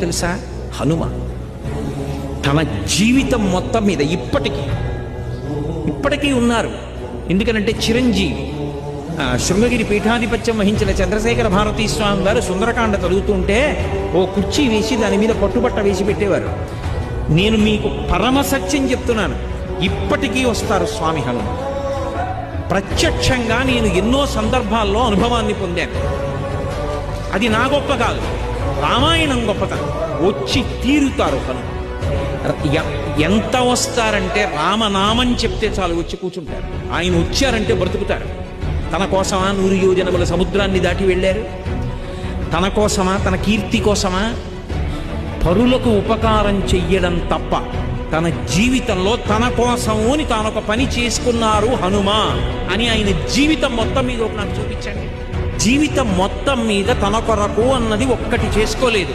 తెలుసా? హనుమ తన జీవితం మొత్తం మీద ఇప్పటికీ ఉన్నారు. ఎందుకనంటే చిరంజీవి శృంగగిరి పీఠాధిపత్యం వహించిన చంద్రశేఖర భారతీ స్వామి వారు సుందరకాండ చదువుతుంటే ఓ కుర్చీ వేసి దాని మీద పట్టుబట్ట వేసి పెట్టేవారు. నేను మీకు పరమ సత్యం చెప్తున్నాను, ఇప్పటికీ వస్తారు స్వామి హనుమ. ప్రత్యక్షంగా నేను ఎన్నో సందర్భాల్లో అనుభవాన్ని పొందాను. అది నా గొప్ప కాదు, రామాయణం గొప్పతనం. వచ్చి తీరుతారు హనుమ. ఎంత వస్తారంటే రామనామం చెప్తే చాలు వచ్చి కూర్చుంటారు. ఆయన వచ్చారంటే బ్రతుకుతారు. తన కోసమా 100 యోజనముల సముద్రాన్ని దాటి వెళ్ళారు? తన కోసమా, తన కీర్తి కోసమా? పరులకు ఉపకారం చెయ్యడం తప్ప తన జీవితంలో తన కోసము అని తానొక పని చేసుకున్నారు హనుమ అని ఆయన జీవితం మొత్తం మీద నాకు చూపించండి. జీవితం మొత్తం మీద తన కొరకు అన్నది ఒక్కటి చేసుకోలేదు.